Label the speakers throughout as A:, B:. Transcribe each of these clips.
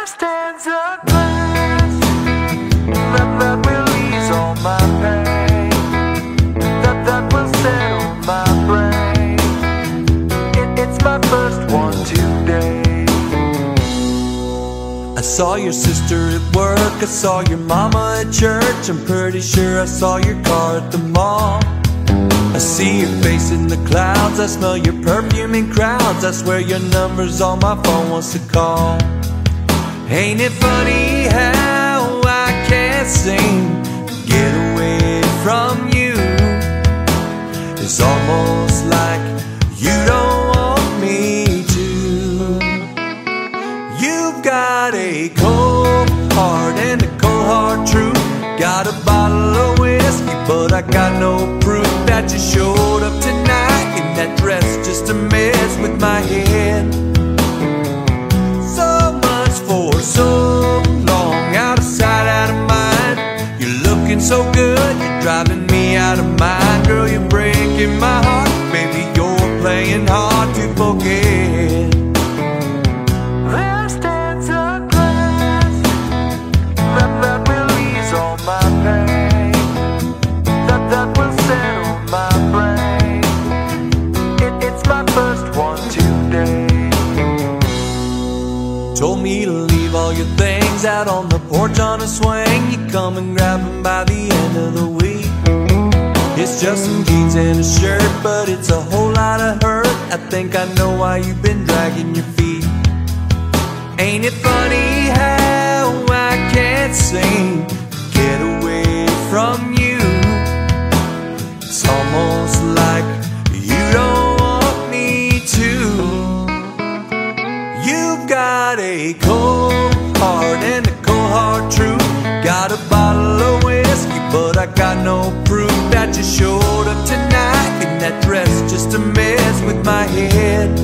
A: stands a glass that will ease all my pain, that will settle my brain. It's my first one today. I saw your sister at work, I saw your mama at church, I'm pretty sure I saw your car at the mall. I see your face in the clouds, I smell your perfume in crowds, I swear your number's on my phone once to call. Ain't it funny how I can't seem to get away from you? It's almost like you don't want me to. You've got a cold heart and a cold hard truth. Got a bottle of whiskey, but I got no proof that you showed up tonight in that dress just to mess with my head. So much for so long, out of sight, out of mind. You're looking so good, you're driving me out of mind. Girl, you're breaking my heart, baby, you're playing hard to forget. There stands a glass that will ease all my pain, that will settle my brain. It's my first one today. Told me to leave all your things out on the porch on a swing. You come and grab them by the end of the week. It's just some jeans and a shirt, but it's a whole lot of hurt. I think I know why you've been dragging your feet. Ain't it funny how I can't seem to get away from you? It's almost like you don't want me to. You've got a cold heart and a cold hard truth. Got a bottle of whiskey, but I got no proof that you showed up tonight in that dress just to mess with my head.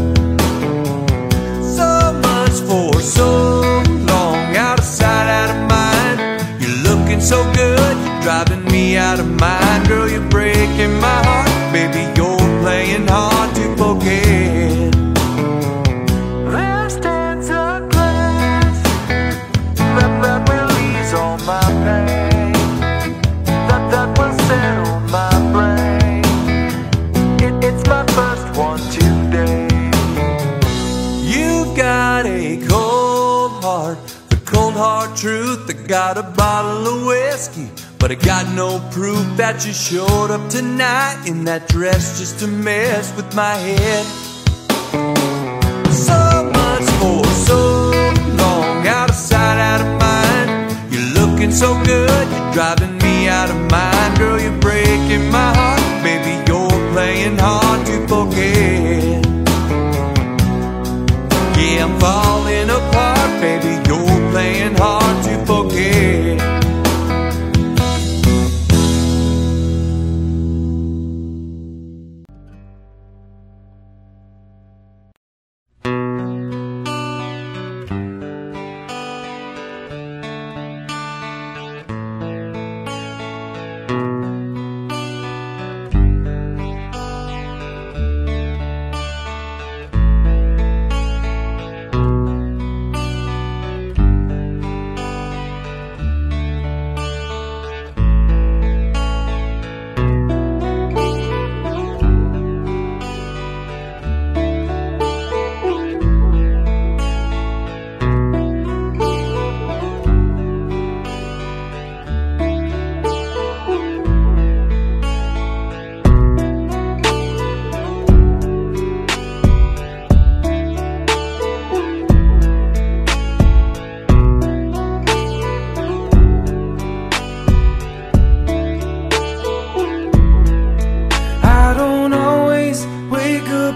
A: So much for so long, out of sight, out of mind. You're looking so good, you're driving me out of mind. Girl, you're breaking my heart, baby, you're playing hard to forget. There stands a glass that will ease all my pain, that will settle my brain. It's my first one today. You've got a cold heart, the cold hard truth. I got a bottle of whiskey, but I got no proof that you showed up tonight in that dress just to mess with my head. So much for so long, out of sight, out of mind. You're looking so good, you're driving me out of mind. Girl, you're breaking my heart, baby, you're playing hard to forget. Yeah, I'm falling apart, baby, you're playing hard to forget.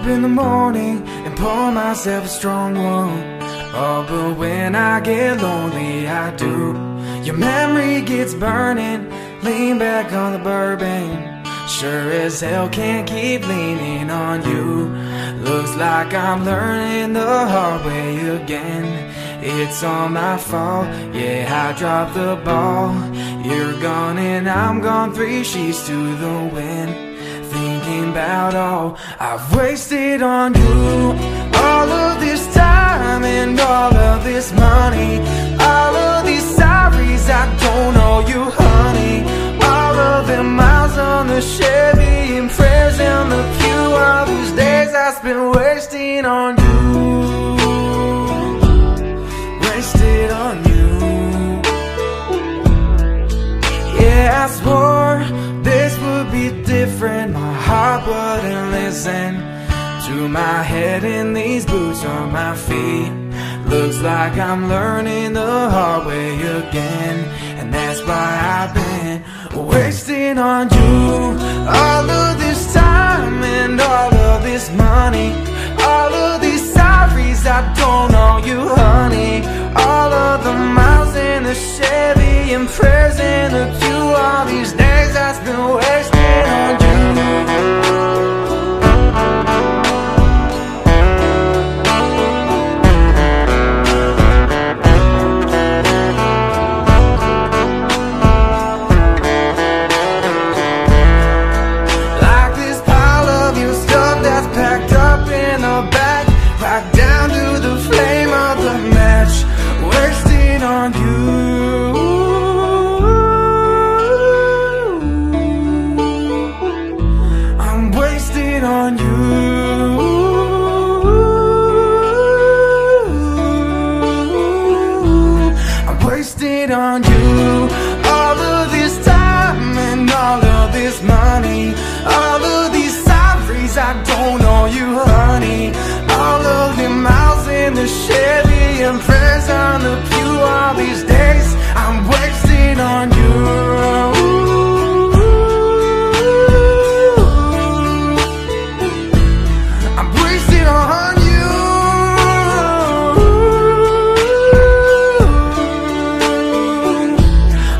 B: In the morning and pour myself a strong one. Oh, but when I get lonely, I do. Your memory gets burning. Lean back on the bourbon. Sure as hell can't keep leaning on you. Looks like I'm learning the hard way again. It's all my fault, yeah, I dropped the ball. You're gone and I'm gone, 3 sheets to the wind. Thinking about all I've wasted on you. All of this time and all of this money. through my head and these boots on my feet. Looks like I'm learning the hard way again, and that's why I've been wasting on you. All of this time and all of this money, all of these sorries I don't owe you, honey. All of the miles in the Chevy and prayers in the pew, all these days I spent wasting on you. Packed up in the back, right down to the flame of the match, wasting on you. I'm wasting on you. I'm wasting on you. All of this time and all of this money, all of these I don't owe you, honey. All of the miles in the Chevy and prayers on the pew, all these days I'm wasting on you. I'm wasting on you.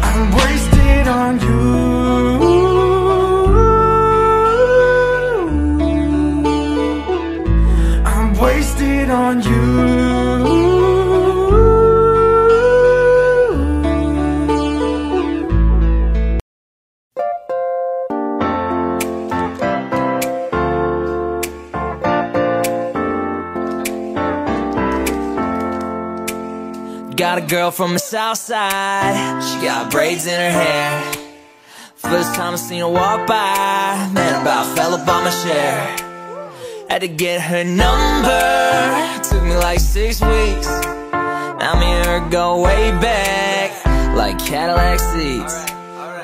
B: I'm wasting on you. Wasted on you.
C: Got a girl from the south side, she got braids in her hair. First time I seen her walk by, man, about fell up on my chair. Had to get her number, took me like 6 weeks. Now me and her go way back, like Cadillac seats.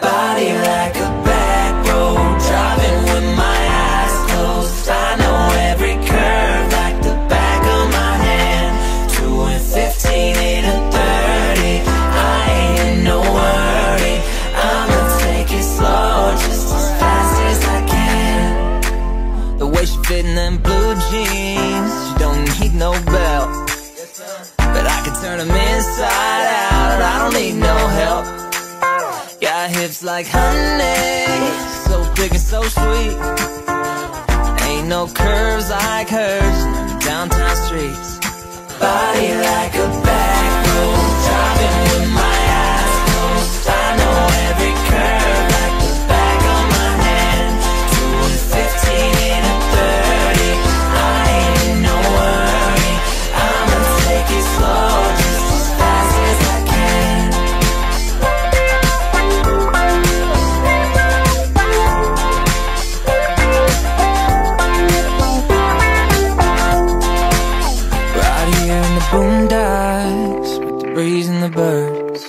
C: Body like a back road, driving with my eyes closed. I know every curve like the back of my hand. 2 and 15, 8 and 30, I ain't in no worry. I'ma take it slow, just as fast as I can. The way she fit in them blue jeans, she don't need no belt, but I can turn them inside out, I don't need no help. Got hips like honey, so thick and so sweet. Ain't no curves like hers in them downtown streets. Body like a back road, driving with my eyes closed. I know every curve like the back of my hand. 2 and 15, 8 and 30, I ain't in no worry. I'ma take it slow, just as fast as I can. Right here in the boondocks, with the breeze and the birds,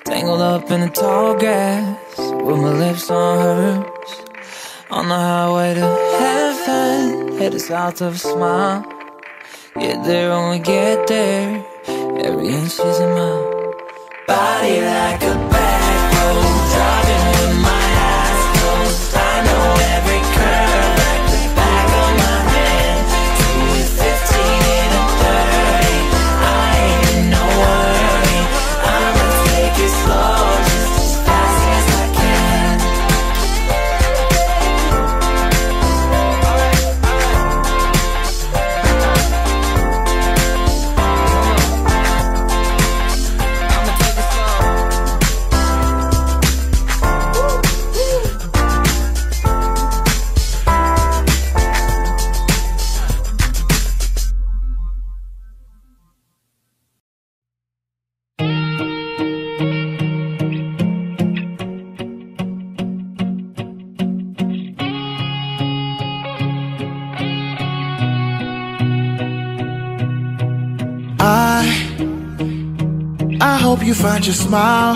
C: tangled up in the tall grass, with my lips on hers. On the highway to heaven, headed south of a smile. Get there when we get there, every inch is a mile. Body like a back road, driving with my eyes closed. I know every curve like the back of my hand. 2 and 15, 8 and 30, I ain't in no worry. I'ma take it slow, just as fast as I can. I'ma take it slow.
D: I hope you find your smile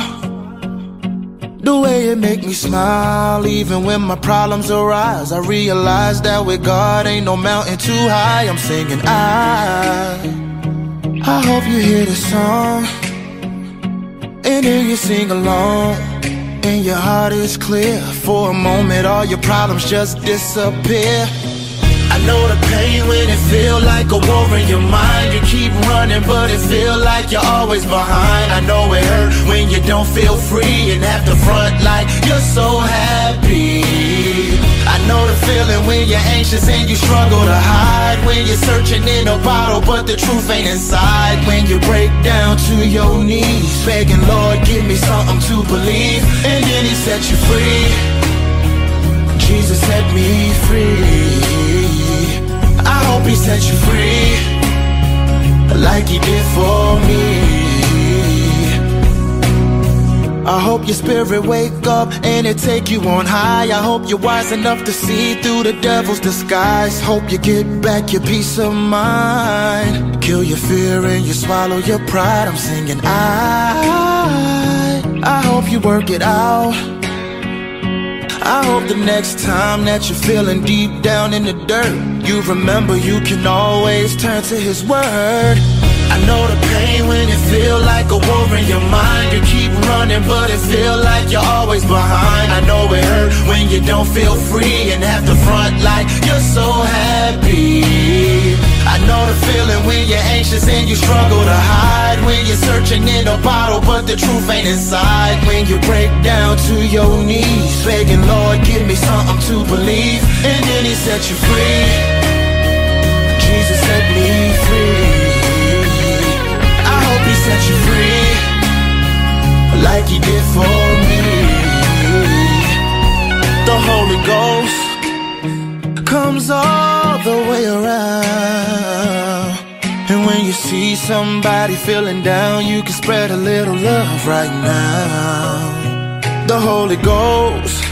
D: The way it make me smile, even when my problems arise. I realize that with God ain't no mountain too high. I'm singing I hope you hear this song, and then you sing along, and your heart is clear. For a moment all your problems just disappear. I know the pain when it feel like a war in your mind. You keep running but it feel like you're always behind. I know it hurt when you don't feel free and have to front like you're so happy. I know the feeling when you're anxious and you struggle to hide, when you're searching in a bottle but the truth ain't inside, when you break down to your knees begging, Lord, give me something to believe. And then he set you free. Jesus set me free. I hope he set you free like he did for me. I hope your spirit wake up and it take you on high. I hope you're wise enough to see through the devil's disguise. Hope you get back your peace of mind, kill your fear and you swallow your pride. I'm singing I hope you work it out. I hope the next time that you're feeling deep down in the dirt, you remember you can always turn to his word. I know the pain when it feel like a war in your mind. You keep running but it feel like you're always behind. I know it hurt when you don't feel free and have to front like you're so happy. I know the feeling when you're anxious and you struggle to hide, when you're searching in a bottle but the truth ain't inside, when you break down to your knees begging, Lord, give me something to believe. And then he set you free. Jesus set me free. I hope he set you free like he did for me. The Holy Ghost comes all the way around, and when you see somebody feeling down, you can spread a little love right now. The Holy Ghost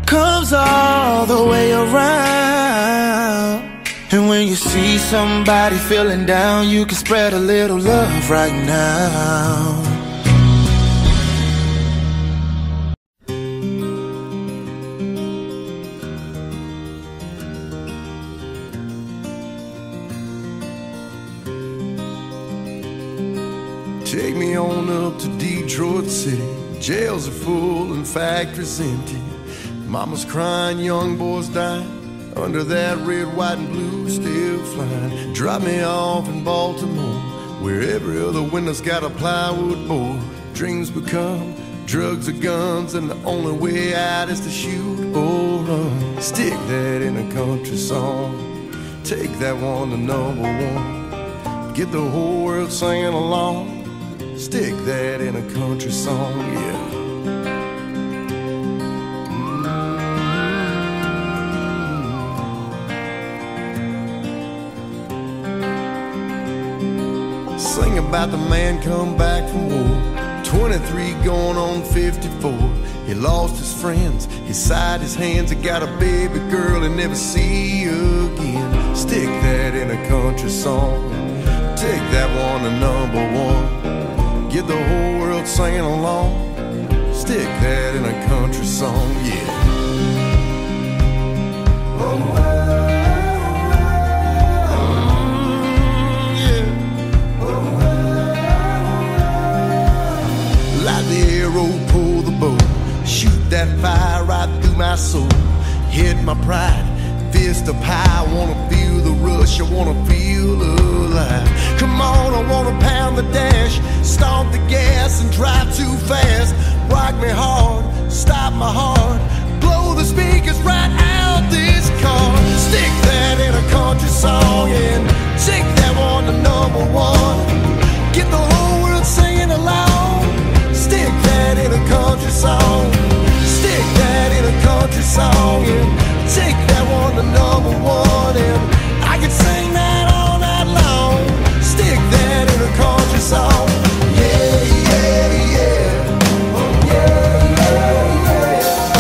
D: comes all the way around, and when you see somebody feeling down, you can spread a little love right now.
A: Take me on up to Detroit City. Jails are full and factories empty. Mama's crying, young boys dying. Under that red, white, and blue still flying. Drop me off in Baltimore, where every other window's got a plywood board. Dreams become drugs or guns, and the only way out is to shoot or run. Stick that in a country song, take that one to #1. Get the whole world singing along. Stick that in a country song, yeah. Sing about the man come back from war, 23 going on 54. He lost his friends, he sighed his hands, he got a baby girl he'll never see again. Stick that in a country song, take that one to #1. Get the whole world singing along. Stick that in a country song, yeah. Yeah. Light the arrow, pull the bow. Shoot that fire right through my soul. Hit my pride, fist up high. I wanna feel the rush, I wanna feel alive. Come on, I wanna pound the dash, stomp the gas and drive too fast. Rock me hard, stop my heart, blow the speakers right out this car. Stick that in a country song and take that one to #1. Get the whole world singing along. Stick that in a country song, stick that in a country song and take that one to #1. And I can sing that all night long. Stick that in a country song. Yeah, yeah, yeah. Oh, yeah, yeah, yeah.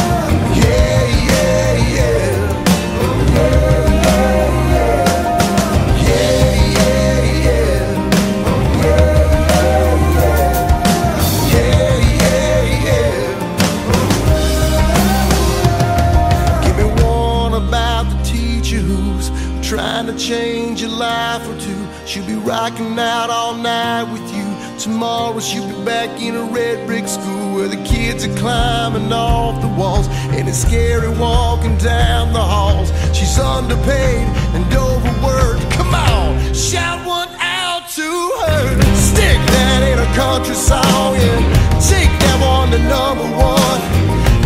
D: tomorrow she'll be back in a red brick school where the kids are climbing off the walls, and it's scary walking down the halls. She's underpaid and overworked. Come on, shout one out to her. Stick that in a country song and take that one to #1.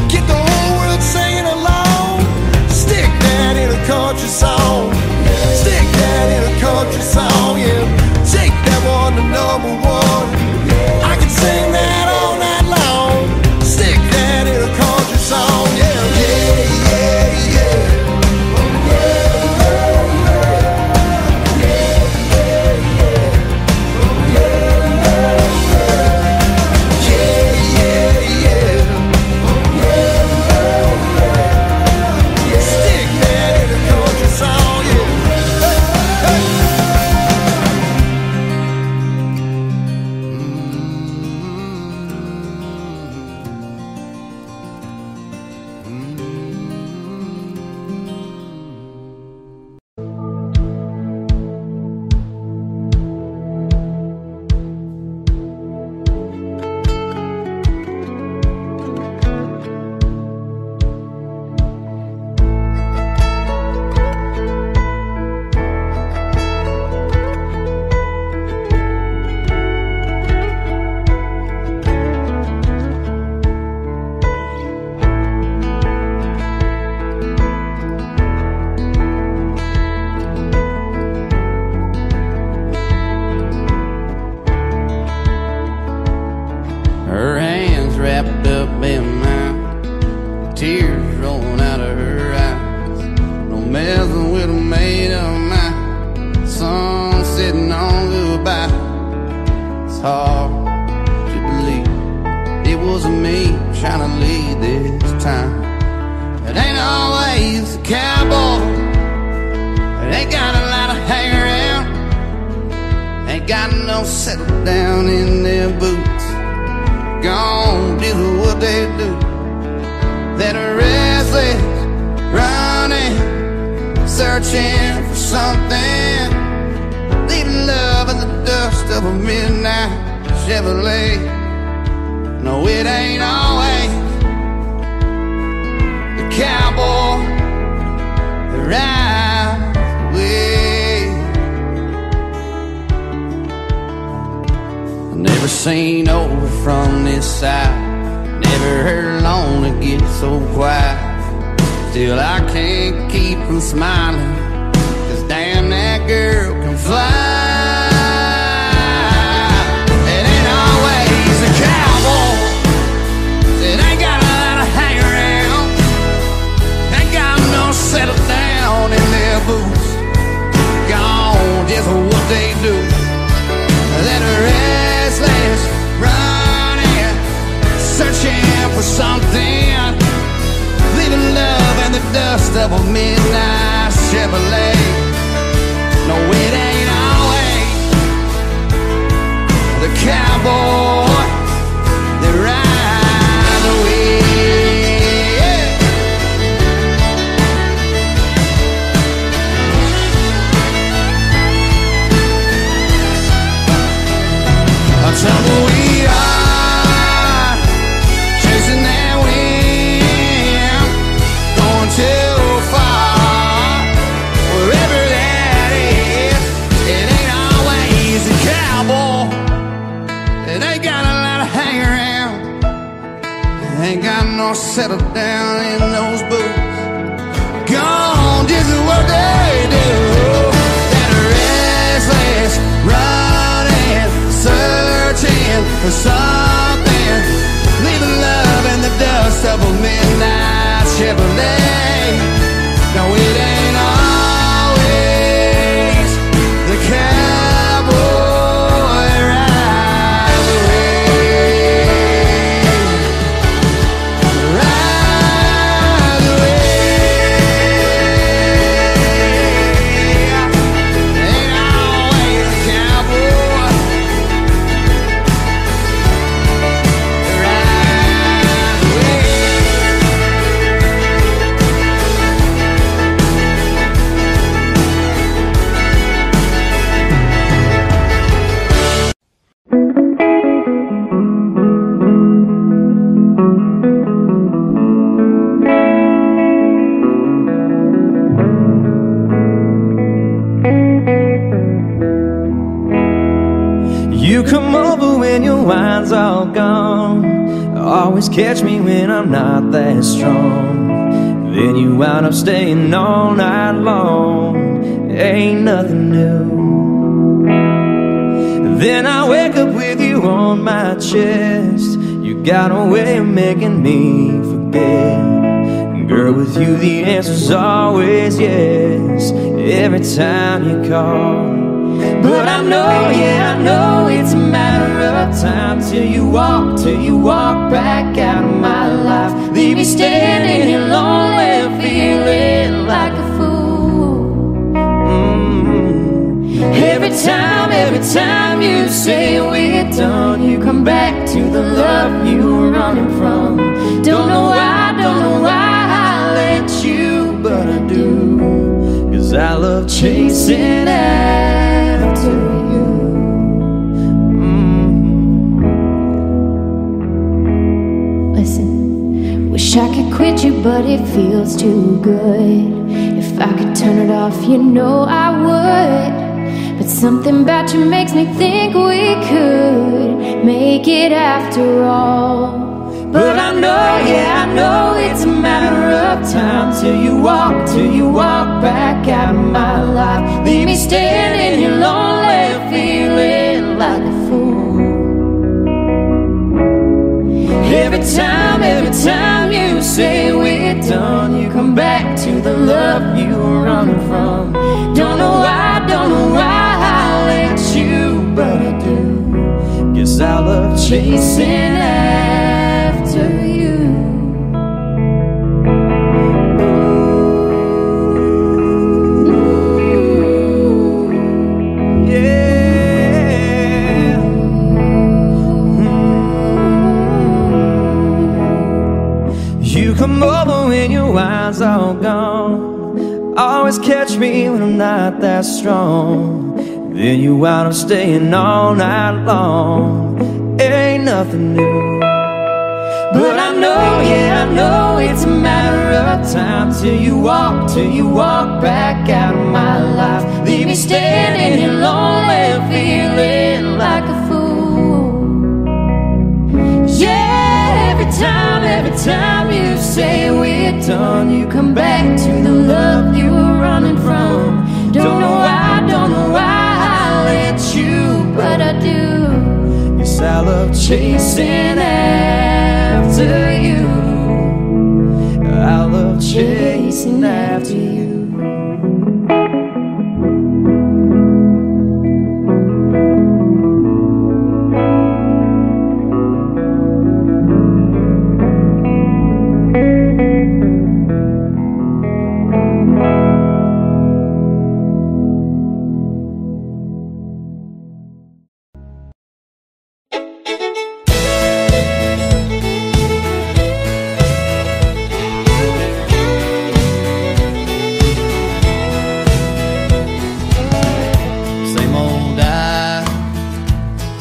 D: Get the whole world singing along. Stick that in a country song. Stick that in a country song, yeah. Take that one to #1. I can sing that all night long. Stick that in a country song, yeah, yeah, yeah, yeah.
E: Her hands wrapped up in mine, tears rolling out of her eyes. No messing with a mate of mine, sun sitting on goodbye. It's hard to believe it was me trying to lead this time. It ain't always a cowboy, it ain't got a lot of hang around, ain't got no settle down in their boots. Gone do what they do, that are restless, running, searching for something, leaving love in the dust of a midnight Chevrolet. No, it ain't always the cowboy that rides away. Never seen over from this side, never heard lonely get so quiet. Still I can't keep from smiling, 'cause damn that girl can fly. It ain't always a cowboy, it ain't got a lot of hang around, ain't got no settle down in their boots. Gone just what they do, that restless, running, searching for something, leaving love in the dust of a midnight Chevrolet. No, it ain't always the cowboy that rides away. Tumbleweed are chasing that wind, going too far, wherever that is. It ain't always a cowboy, it ain't got a lot of hang around, it ain't got no settle down in those boots. Gone just what they do, that restless, running, searching for something, leaving love in the dust of a midnight Chevrolet. No, it ain't always the cowboy rides away, rides away. Ain't always the cowboy.
B: when your wine's all gone. Always catch me when I'm not that strong. Then you wind up staying all night long. Ain't nothing new. Then I wake up with you on my chest. You got a way of making me forget. Girl, with you the answer's always yes, every time you call. But I know, yeah, I know it's a matter of time till you walk back out of my life. Leave me standing here lonely, feeling like a fool. Every time you say we're done, you come back to the love you were running from. Don't know why I let you, but I do. 'Cause I love chasing after you.
F: Listen, wish I could quit you, but it feels too good. If I could turn it off, you know I would. But something about you makes me think we could make it after all. But I know, yeah, I know it's a matter of time till you walk back out of my life. Leave me standing here lonely, feeling like a fool. Every time you say we're done, you come back to the love you were running from. Don't know why I let you, but I do. Guess I love chasing after you.
B: Yeah. You come over when your wine's all gone. Always catch me when I'm not that strong. Then you wind up staying all night long. Ain't nothing new. But I know, yeah, I know it's a matter of time till you walk back out of my life. Leave me standing here lonely, feeling like a fool. Yeah, every time you say we're done, you come back to the love you were running from. Don't know why I let you, but I do. Yes, I love chasing after you. I love chasing after you.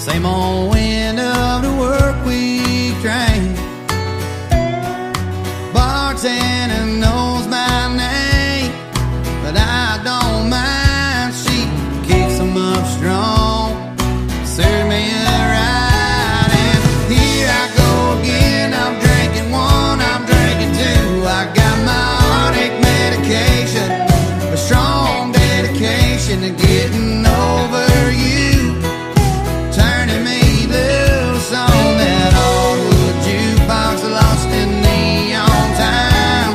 E: Same old wind of the work week train. Bartender knows my name, but I don't mind. She kicks them up strong, serve me a ride. And here I go again, I'm drinking one, I'm drinking two. I got my heartache medication, a strong dedication to getting over you. Turning me loose on that old wood jukebox, lost in neon time.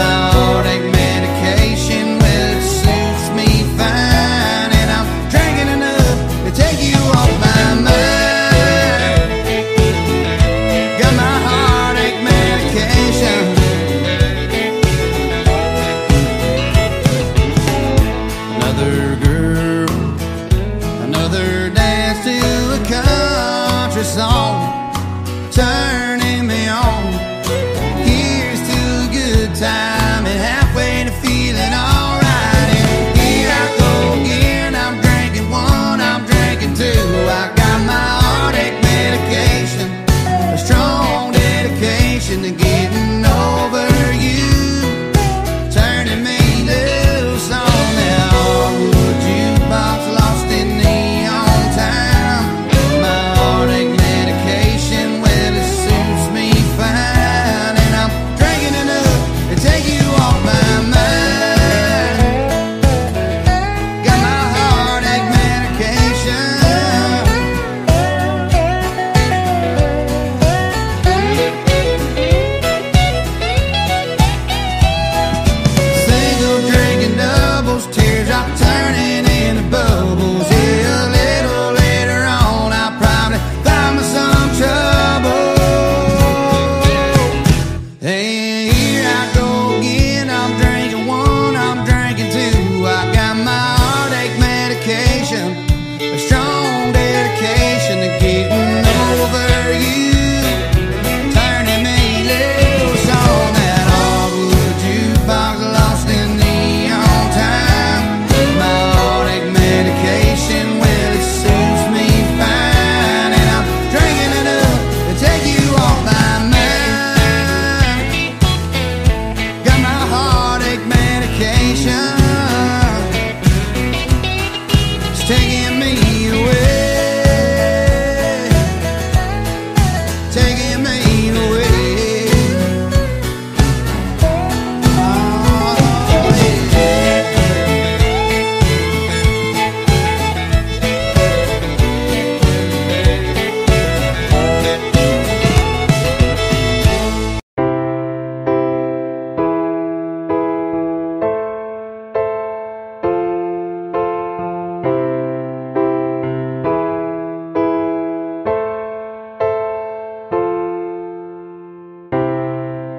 E: My heartache medication, well, it suits me fine. And I'm drinking enough to take you off my mind. Got my heartache medication. Another girl, another dance to a country song, turning me on. Here's to a good time and halfway to feeling alright. And here I go again, I'm drinking one, I'm drinking two. I got my heartache medication, a strong dedication to getting over you. Turning me loose on that hardwood jukebox, lost in neon time. My heartache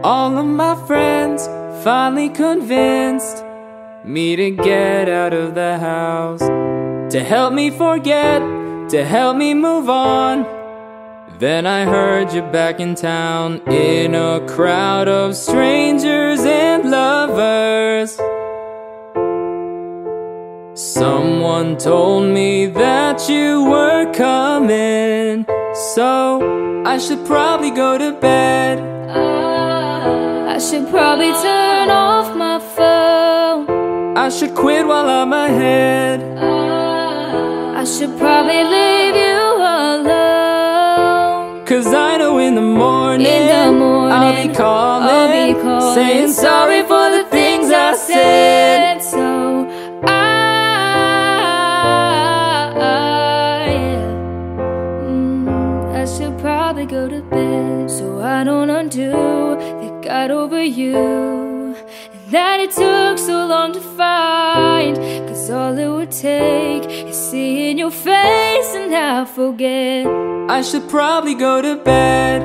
B: All of my friends finally convinced me to get out of the house, to help me forget, to help me move on. Then I heard you back in town, in a crowd of strangers and lovers. Someone told me that you were coming, so I should probably go to bed.
F: I should probably turn off my phone.
B: I should quit while I'm ahead.
F: I should probably leave you alone.
B: 'Cause I know in the morning, I'll be calling, saying sorry for the things I said.
F: So I should probably go to bed, so I don't undo that got over you, and that it took so long to find. 'Cause all it would take is seeing your face and I'll forget.
B: I should probably go to bed.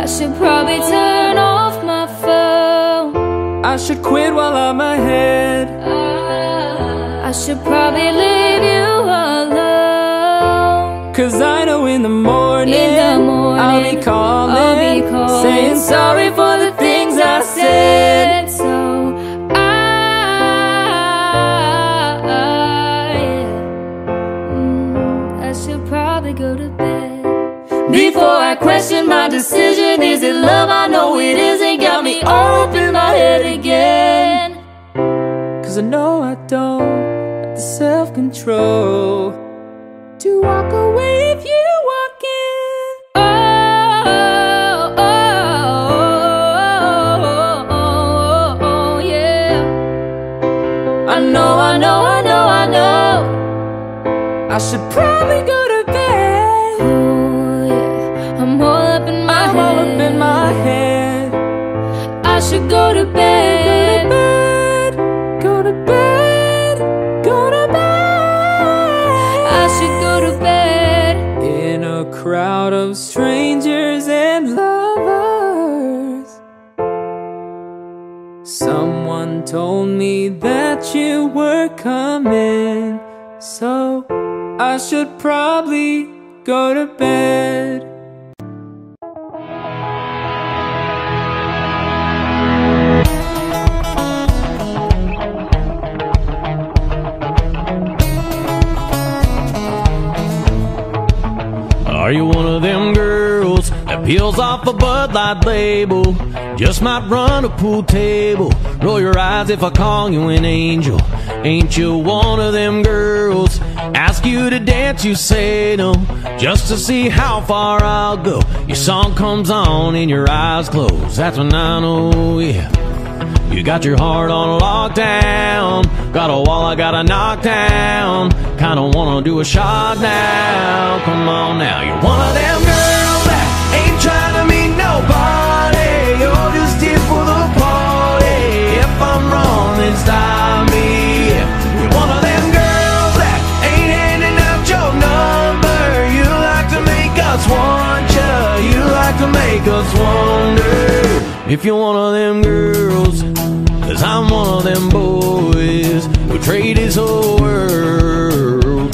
F: I should probably turn off my phone.
B: I should quit while I'm ahead.
F: I should probably leave you alone.
B: 'Cause I know in the morning, I'll be calling, saying sorry for the things I said.
F: So I should probably go to bed. Before I question my decision, is it love? I know it isn't. Got me all up in my head again.
B: 'Cause I know I don't have the self-control to walk away if you walk in.
F: Oh, yeah. I know.
B: I should probably go to bed.
F: Oh, yeah. I'm all up in my head. I should go to bed.
B: Go to bed. Go to bed.
F: I should go to bed.
B: In a crowd of strangers and lovers, someone told me that you were coming, so I should probably go to bed.
G: Are you one of them girls that peels off a Bud Light label? Just might run a pool table. Roll your eyes if I call you an angel. Ain't you one of them girls? Ask you to dance, you say no, just to see how far I'll go. Your song comes on and your eyes close. That's when I know, yeah, you got your heart on lockdown. Got a wall I gotta knock down. Kinda wanna do a shot now. Come on now, you're one of them girls that ain't trying to meet nobody. You're just here for the party. If I'm wrong, then stop me. You're one of them girls that ain't handing out your number. You like to make us want ya. You like to make us wonder if you're one of them girls. 'Cause I'm one of them boys who trade his whole world.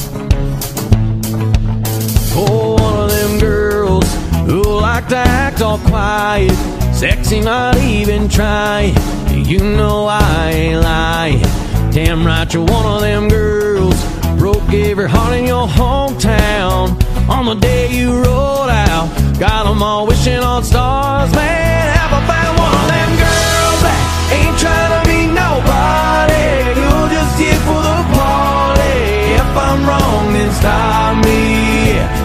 G: Oh, one of them girls who like to act all quiet, sexy, not even trying. You know I ain't lying. Damn right, you're one of them girls. Broke every heart in your hometown on the day you rolled out. Got them all wishing on stars. Man, have I found one of them girls that ain't trying to meet nobody. You're just here for the party. If I'm wrong, then stop me.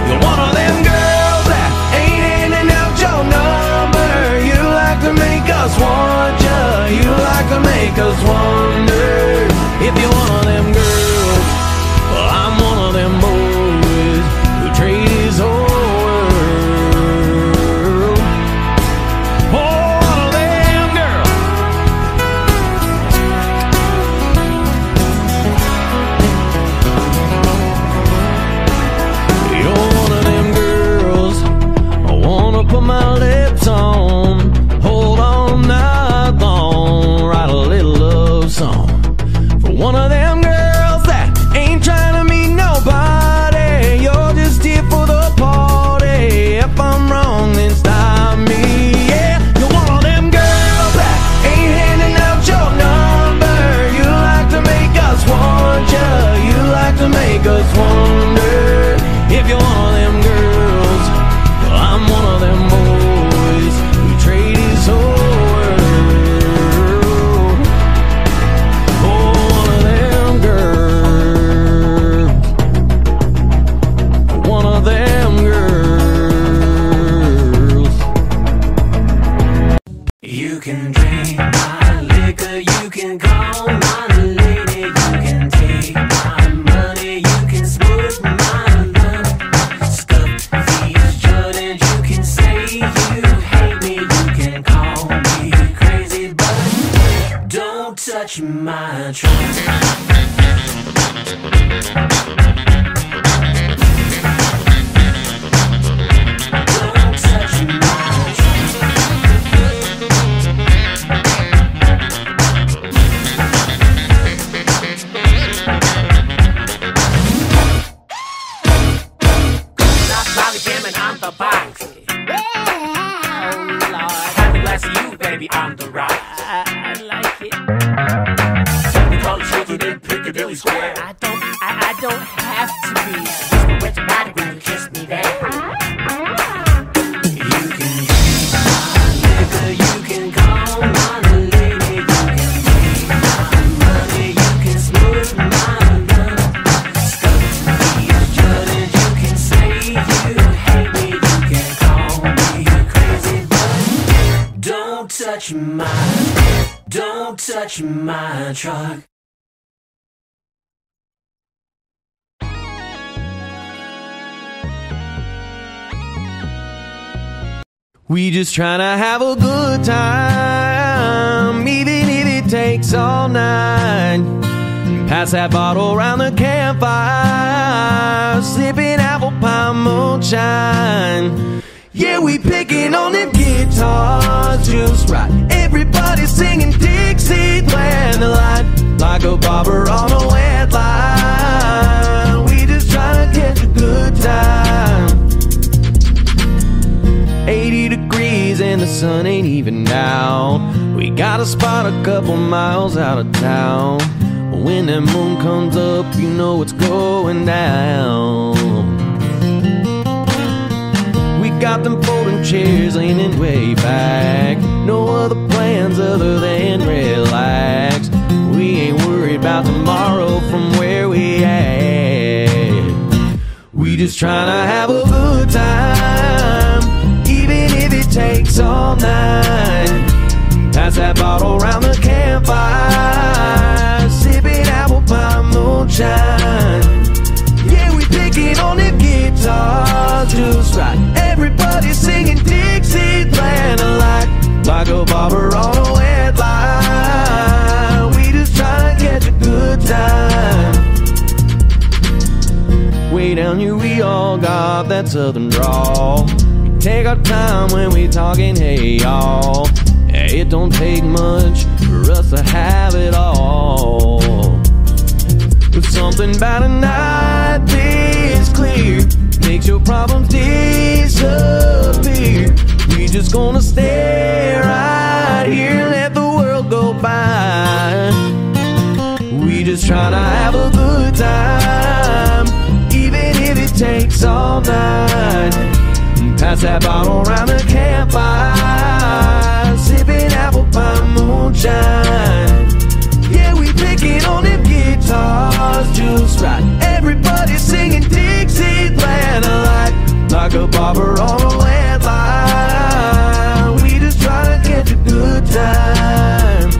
G: You're one of them girls that ain't handing out your number. You like to make us want ya. You like to make us wonder if you're one of them girls. Well, I'm one of them boys who trade his whole world. Oh, one of them girls. You're one of them girls I wanna put my lips on.
C: touch my trunk.
H: On the right, I like it. We call the children in Piccadilly Square. I don't have to be. Whisper wet your body when you kiss me there. You can be my liquor, you can call my lady, you can make my money, you can smooth my love. Stuck me a judge, you can say you hate me, you can call me crazy, but don't touch my truck.
G: We just tryna have a good time, even if it takes all night. Pass that bottle around the campfire, sipping apple pie moonshine. Yeah, we picking on them guitars just right. Everybody singing Dixieland Delight, like a bobber on a wet line. We just tryna catch a good time. 80 degrees and the sun ain't even out. We got a spot a couple miles out of town. When that moon comes up, you know it's going down. We got them folding chairs leaning way back. No other plans other than relax. We ain't worried about tomorrow from where we at. We just tryna have a good time, even if it takes all night. Pass that bottle around the campfire, sipping apple pie moonshine. Yeah, we picking on them guitars just right. Everybody singing Dixieland Delight, like a bobber on a wet line. We just tryna catch a good time. Way down here we all got that southern drawl. We take our time when we talking, hey y'all. It don't take much for us to have it all. But something about a night this clear makes your problems disappear. We just gonna stay right here, let the world go by. We just tryna have a good time, even if it takes all night. Pass that bottle around the campfire, sipping apple pie moonshine. Yeah, we picking on them guitars just right. Everybody singing Dixieland Delight, like a bobber on a wet line. We just tryna catch a good time.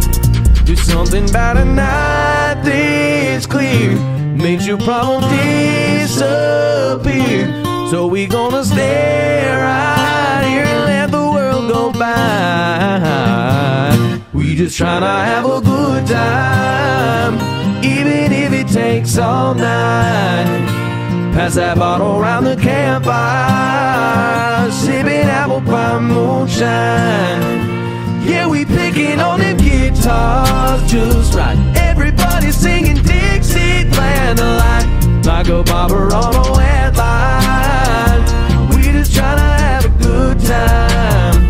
G: There's something about a night this clear makes your problem disappear. So we gonna stay right here and let the world go by. We just tryna have a good time, even if it takes all night. Pass that bottle around the campfire, sipping apple pie moonshine. Yeah, we picking on them guitars just right. Everybody singing Dixieland Delight, like a bobber on a wet line. We just tryna have a good time.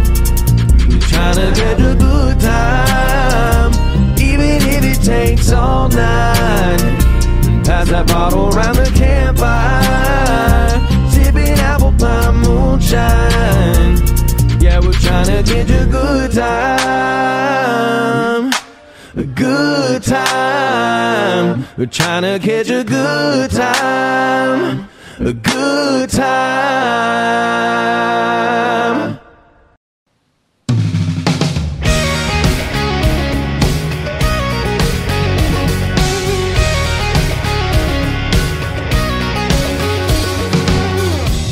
G: We tryna get a good time, even if it takes all night. Pass that bottle around the campfire, sipping apple pie moonshine. Yeah, we're tryna get a good time, a good time. We're tryna catch a good time, a good time.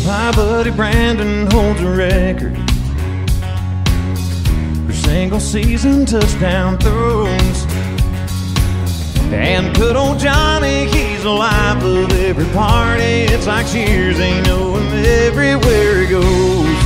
B: My buddy Brandon holds a record for single season touchdown throws.
G: And good old Johnny, he's the life of every party. It's like Cheers, ain't know him everywhere he goes.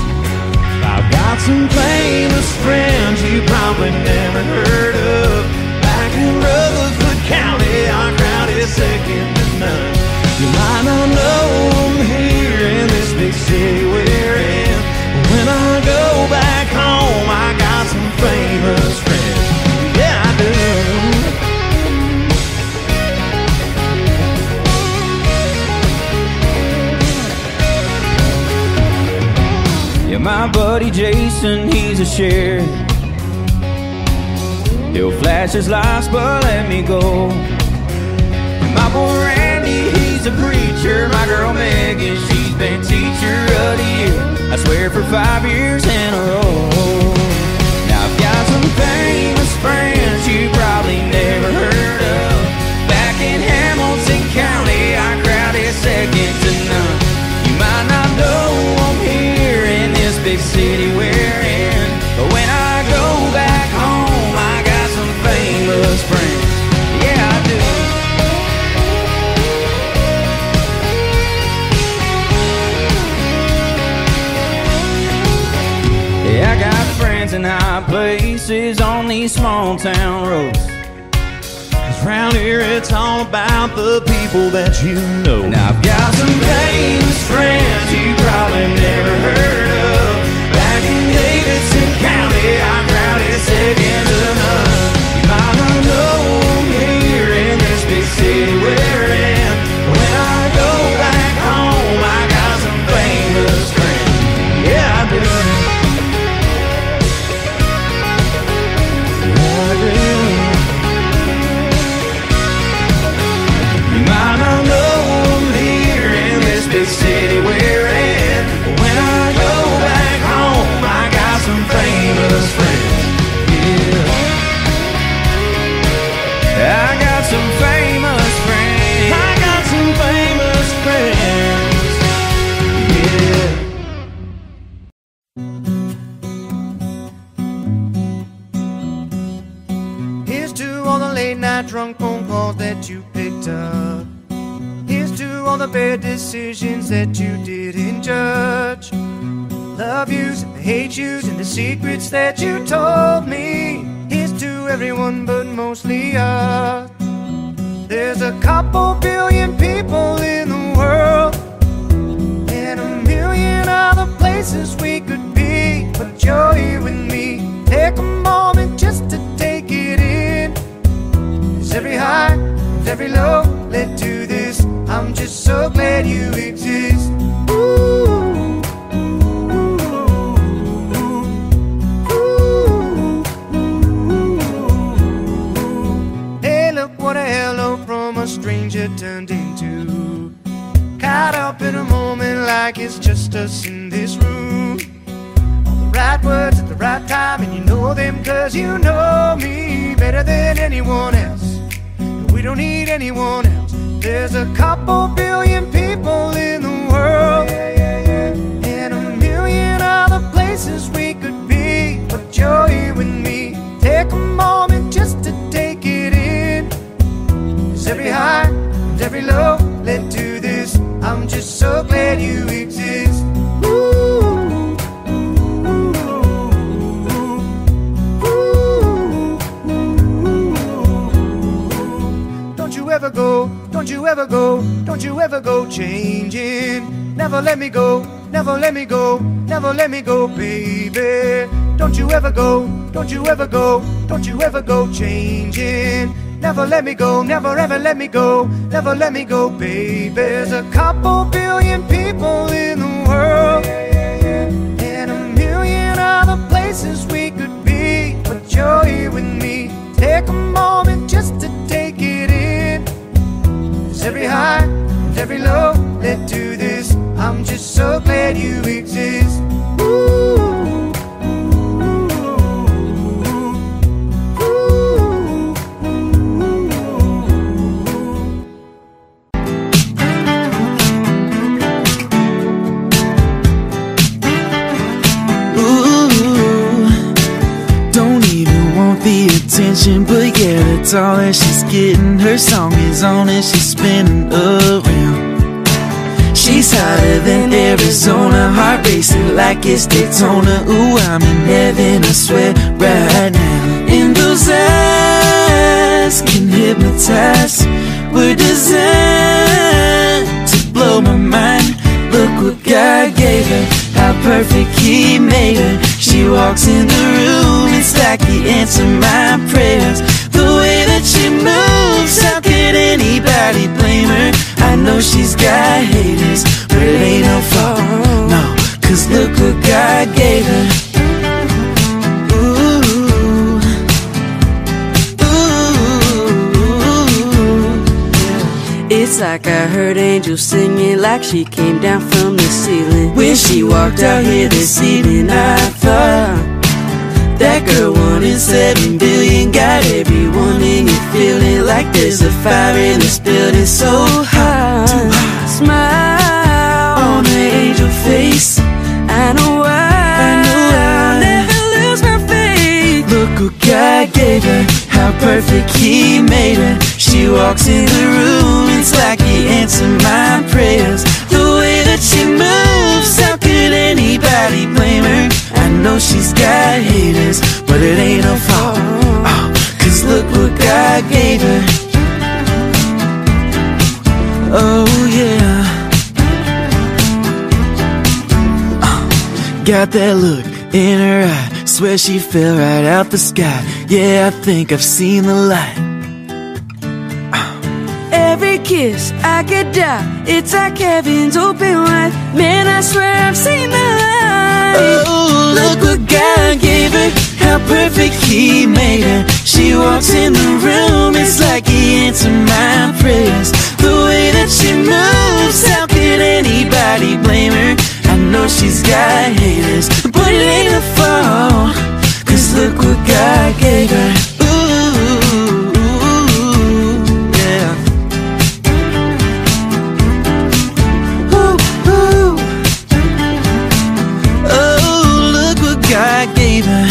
G: I've got some famous friends you probably never heard of. Back in Rutherford County, our crowd is second to none. You might not know them here in this big city we're in, but when I go back home, I got some famous friends. Yeah, I do. Yeah, my buddy Jason, he's a sheriff. He'll flash his lights but let me go. And my boy Randy, he's a preacher. My girl Megan, she's been teacher of the year, I swear, for 5 years in a row. Now I've got some famous friends you probably never heard of. Back in Hamilton County, our crowd is second to none. You might not know I'm here in this big city we're in, but when I go back home, I got some famous friends. Yeah, I do. Yeah, I got friends in high places on these small town roads. 'Cause round here it's all about the people that you know. And I've got some famous friends you probably never heard of. Back in Davidson County, our crowd is second to none. You might not know them here in this big city we're in, but when I go back home, I got some famous friends. Yeah, I do. Yeah, I do. You might not know them here in this big city we're in, but when I go back home, I got some famous friends. Yeah, I got some famous friends. I got some famous friends. Yeah.
B: Here's to all the late night drunk phone calls that you picked up. Here's to all the bad decisions that you didn't judge. Love yous and the hate yous and the secrets that you told me. Here's to everyone but mostly us. There's a couple billion people in the world, and a million other places we could be, but you're here with me. Take a moment just to take it in. 'Cause every high and every low led to this. I'm just so glad you exist. Hey, look what a hello from a stranger turned into. Caught up in a moment like it's just us in this room. All the right words at the right time, and you know them 'cause you know me better than anyone else. And we don't need anyone else. There's a couple billion people in the world, and a million other places we could be, but you're here with me. Take a moment just to take it in. 'Cause every high and every low led to this. I'm just so glad you exist. Don't you ever go, don't you ever go, don't you ever go changing. Never let me go, never let me go, never let me go, baby. Don't you ever go, don't you ever go, don't you ever go changing. Never let me go, never ever let me go, never let me go, baby. There's a couple billion people in the world, and a million other places we could be, but you're here with me. Take a moment just to take it in. 'Cause every high and every low led to this. I'm just so glad you exist. attention, but yeah, that's all that she's getting. Her song is on and she's spinning around. She's hotter than Arizona, heart racing like it's Daytona. Ooh, I'm in heaven, I swear, right now. And those eyes can hypnotize. We're designed to blow my mind. Look what God gave her, how perfect He made her. She walks in the room, it's like He answered my prayers. The way that she moves, how could anybody blame her? I know she's got haters, but it ain't no fault, no, 'cause look what God gave her.
I: It's like I heard angels singing, like she came down from the ceiling. When she walked out here this evening, I thought that girl 1 in 7 billion got everyone in you feeling like there's a fire in this building so hot. Smile on the angel face. I know I'll never lose my faith. Look what God gave her, how perfect He made her. She walks in the room, it's like He answered my prayers. The way that she moves, how could anybody blame her? I know she's got haters, but it ain't her fault, 'cause look what God gave her. Oh yeah, got that look in her eye, swear she fell right out the sky. Yeah, I think I've seen the light. Every kiss I could die, it's like heaven's open wide. Man, I swear I've seen the light.
B: Oh, look what God gave her, how perfect He made her. She walks in the room, it's like He answered my prayers. The way that she moves, how could anybody blame her? I know she's got haters, but it ain't her fault, 'cause look what God gave her. God gave her.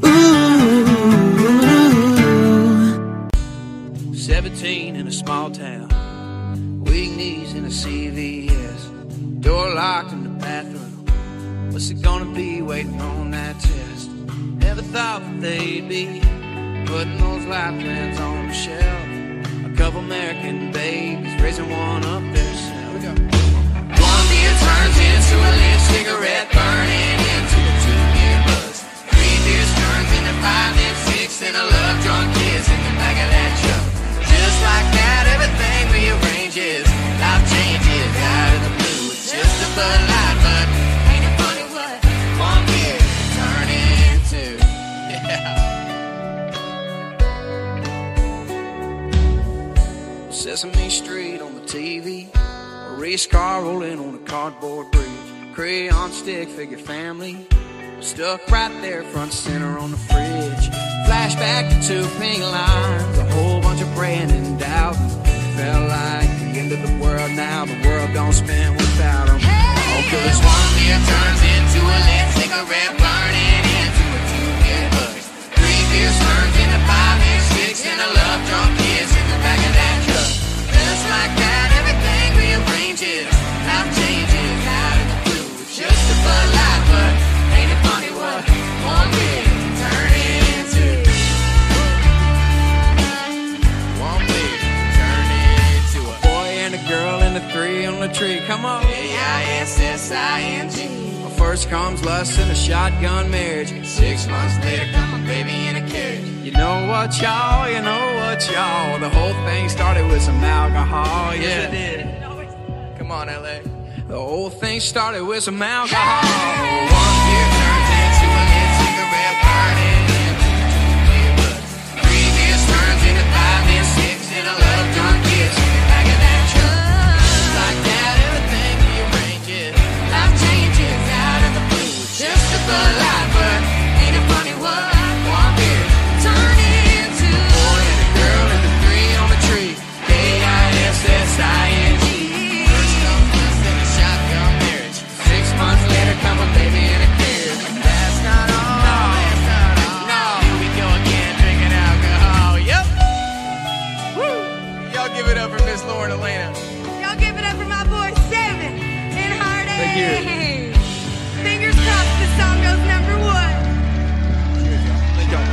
B: Ooh.
E: 17 in a small town, weak knees in a CVS, door locked in the bathroom. What's it gonna be waiting on that test? Never thought that they'd be putting those life plans on the shelf. A couple American babies raising one up themselves. One beer turns into a lit cigarette, burning into a 2-year buzz. 3 beers turns into 5 and 6, and a love drunk kiss in the back of that truck. Just like that, everything rearranges. Life changes out of the blue. It's just a Bud Light, but ain't it funny what one beer turn into? Yeah. Sesame Street on the TV. Race car rolling on a cardboard bridge. Crayon stick figure family stuck right there front center on the fridge. Flashback to 2 pink lines, a whole bunch of praying and doubt. Felt like the end of the world now, the world don't spin without them. Oh, 'cause one beer turns into a lit cigarette, burning into a 2-year buzz. 3 beers turns into 5 and 6, and a love drunk kiss in the back of that truck. Just like that, everything rearranges. Life changes out of the blue. It's just a Bud Light, but ain't it funny what one beer can turn into? One beer can turn into a boy and a girl and a 3 on the tree. Come on. AISSING. Well, first comes lust and a shotgun marriage. 6 months later, come a baby in a carriage. You know what, y'all? You know what, y'all? The whole thing started with some alcohol. Yeah, it did. Come on, LA. The whole thing started with some alcohol. One beer turns into a lit cigarette, burning into a 2-year buzz. 3 beers turns into 5 and 6, and a love drunk kiss in the back of that truck. Just like that, everything rearranges. Life changes out of the blue. It's just a Bud Light, but ain't it funny what one beer turn into? Boy and a girl and the 3 on the tree. AISSING. First comes lust and a shotgun marriage. 6 months later, come a baby in a
J: Thank you.
K: Hey! Fingers crossed this song goes number one.
J: Thank y'all.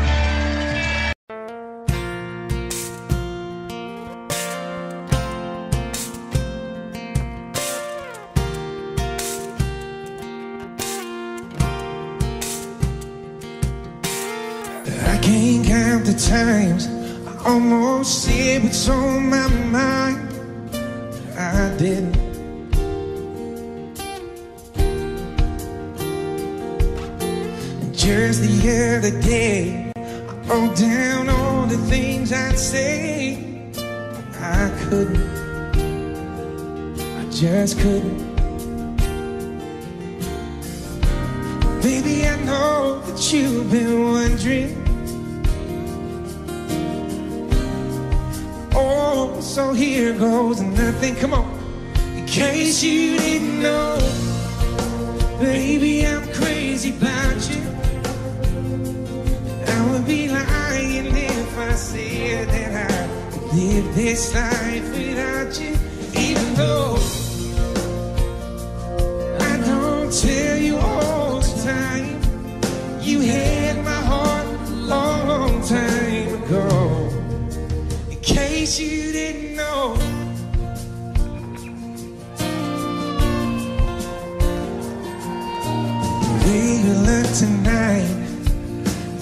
L: I can't count the times I almost said what's on my mind. I didn't. Just the other day, I wrote down all the things I'd say. I couldn't. I just couldn't. Baby, I know that you've been wondering. Oh, so here goes nothing. Come on. In case you didn't know, baby, I'm crazy about you. I would be lying if I said that I could live this life without you. Even though I don't tell you all the time, you had my heart a long time ago. In case you didn't know, the way you look tonight,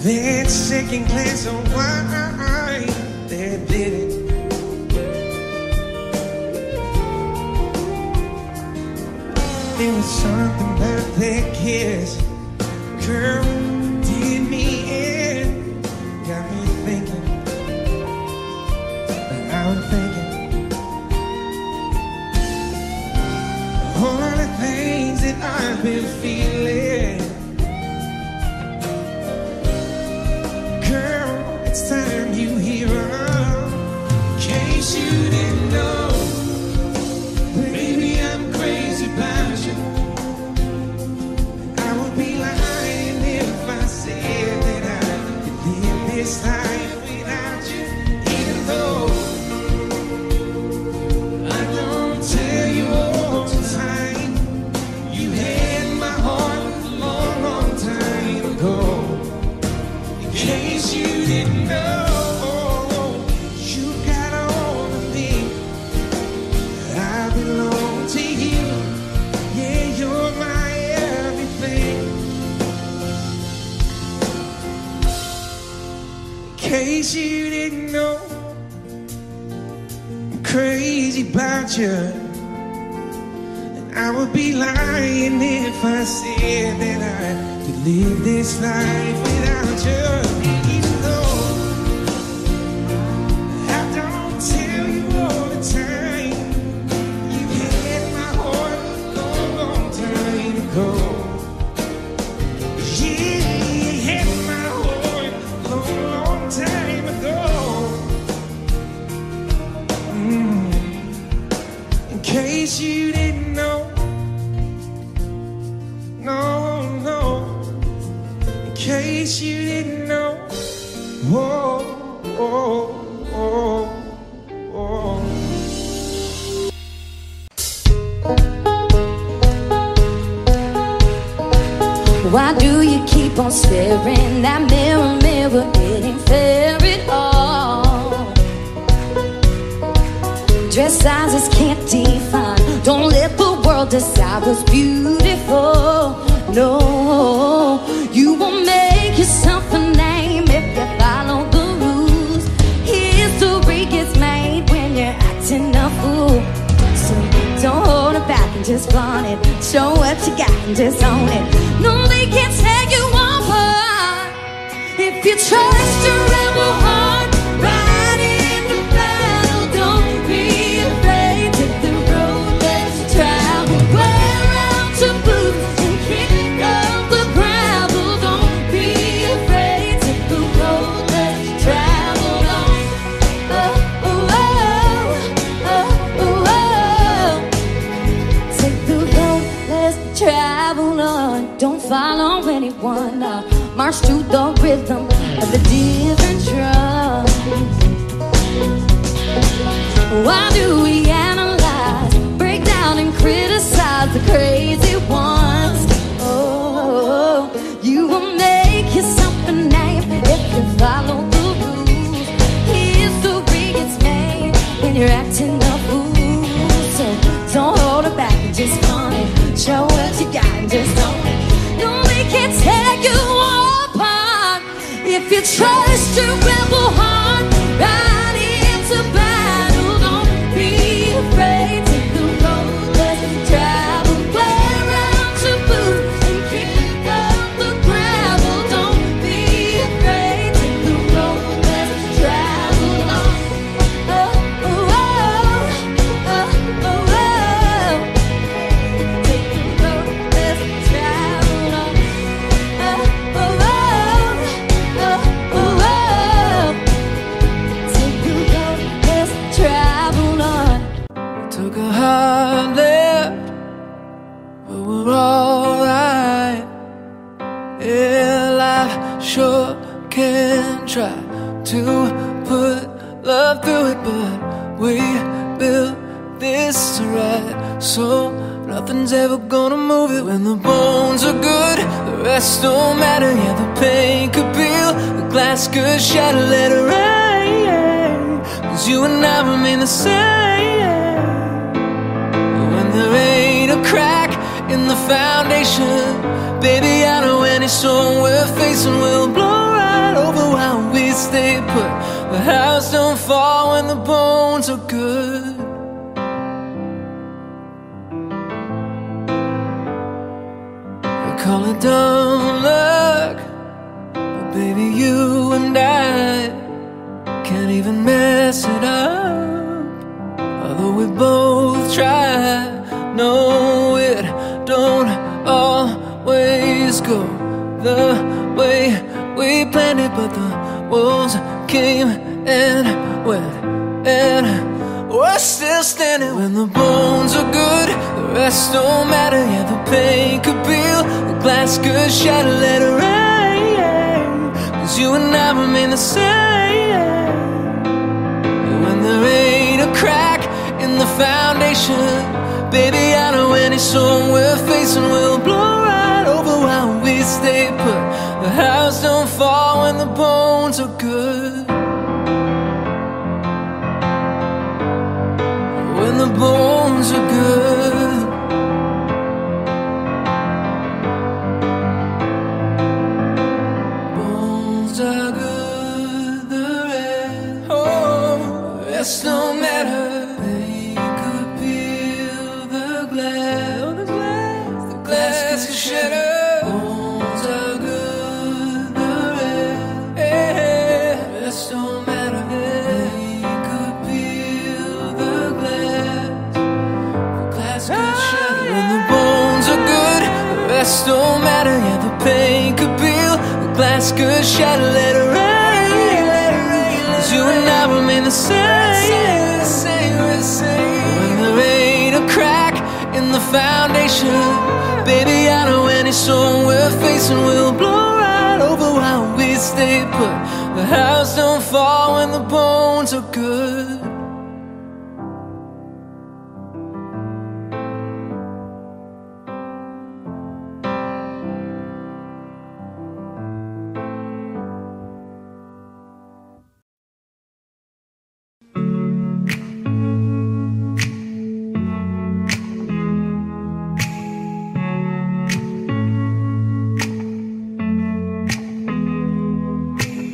L: that second glass of wine, that did it. There was something about that kiss, girl, did me in. Got me thinking, I'm thinking, all the things that I've been feeling. Girl, it's time you hear her. In case you didn't know, baby, I'm crazy about you. I would be lying if I said that I could live this life without you. Even though I don't tell you all the time, you had my heart a long, long time ago. In case you didn't know, you got all of me. I belong to you. Yeah, you're my everything. In case you didn't know, I'm crazy about you. And I would be lying if I said that I could live this life without you. Even though I don't tell you all the time, you had my heart a long, long time ago. Yeah, you had my heart a long, long time ago. In case you didn't know, no, no. In case you didn't know, whoa, oh, oh, oh.
F: Why do you keep on staring? That mirror, mirror, it ain't fair at all. Dress sizes can't define. Don't let the world decide what's beautiful. No, you won't make yourself a name if you follow the rules. History gets made when you're acting a fool. So don't hold it back and just flaunt it. Show what you got and just own it. No, they can't take you apart if you trust your rebel heart. Ride in the battle, don't be afraid. Take the road less traveled. Wear out your boots and kick up the gravel. Don't be afraid. Take the road less traveled on. Oh, oh, oh, oh, oh. Take the road less traveled on. Don't follow anyone. March to the rhythm of a different drum. Why do we analyze, break down and criticize the crazy one?
M: choice to rebel hard, right into battle. Don't be afraid, take the road less traveled. Play around to boot and kick up the gravel. Don't be afraid, take the road less traveled on. Oh, oh, oh, oh, oh, oh. Take the road less traveled on. Oh, oh, oh, oh, oh, oh. Take the road less traveled on.
I: Took a hard left, but we're alright. Yeah, life sure can try to put love through it, but we built this right, so nothing's ever gonna move it. When the bones are good, the rest don't matter. Yeah, the pain could peel, the glass could shatter, let it rain, 'cause you and I remain the same. When there ain't a crack in the foundation, baby, I know any storm we're facing will blow right over while we stay put. The house don't fall when the bones are good. They call it dumb luck, but baby, you and I can't even mess it up. Although we both try, no, it don't always go the way we planned it. But the wolves came and went, and we're still standing. When the bones are good, the rest don't matter. Yeah, the pain could peel, the glass could shatter, let it rain, 'cause you and I remain the same. And when there ain't a crack in the foundation, baby, I know any storm we're facing will blow right over while we stay put. The house don't fall when the bones are good. When the bones are good. Bones are good, the rest, oh, the rest don't matter. The glass can shatter. Bones are good, the rest don't matter. They could peel the glass could shatter. When the bones are good, the rest don't matter. Yeah, the pain could peel, the glass could shatter, let it rain, 'cause you and I remain the same. When there ain't a crack in the foundation, baby, I know any storm we're facing will blow right over while we stay put. The house don't fall when the bones are good.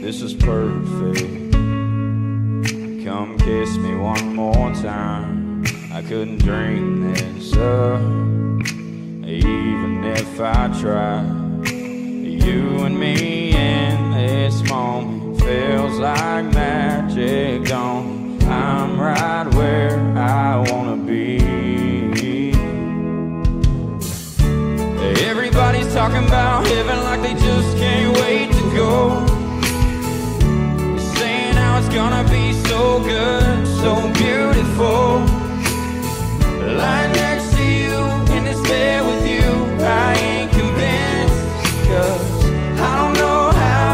N: This is perfect. Come kiss me one more time. I couldn't dream this up, even if I tried. You and me in this moment feels like magic. Gone, I'm right where I wanna be. Everybody's talking about heaven like they just can't wait to go. It's gonna be so good, so beautiful. Lying next to you in this bed with you, I ain't convinced. 'Cause I don't know how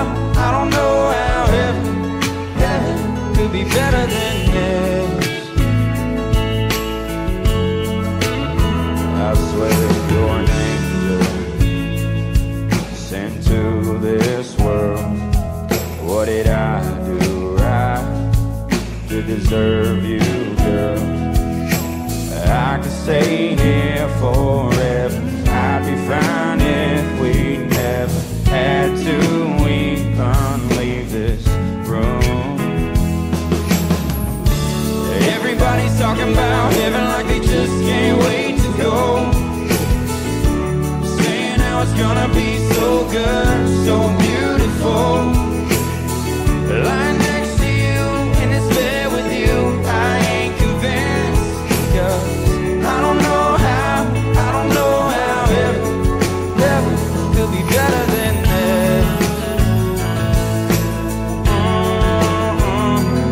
N: heaven could be better than this. I swear you're an angel
L: gonna be so good, so beautiful. Lying next to you in this bed with you, I ain't convinced. 'Cause I don't know how ever could be better than this.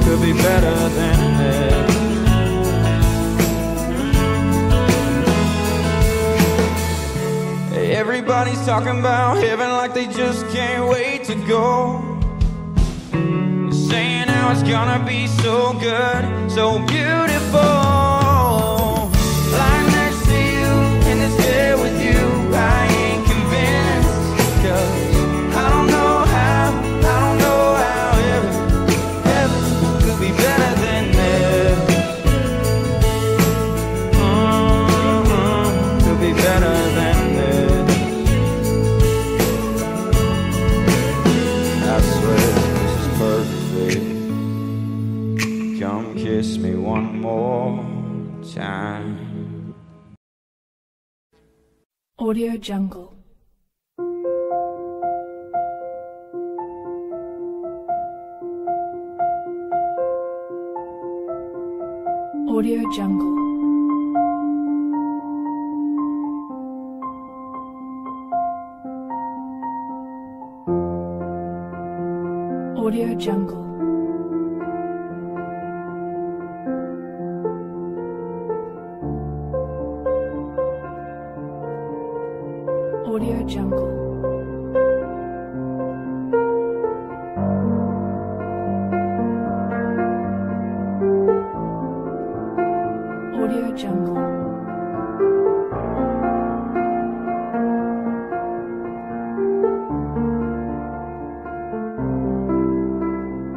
L: Could be better than this. Everybody's talking about heaven like they just can't wait to go. Saying how it's gonna be so good, so beautiful. Lying next to you in this bed with you, I ain't convinced. 'Cause I don't know how ever could be better than this. Could be better than this. I swear this is perfect. Come kiss me one more time.
O: Audio Jungle. Audio Jungle. Audio Jungle. Audio Jungle. Audio Jungle.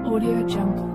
O: Audio Jungle.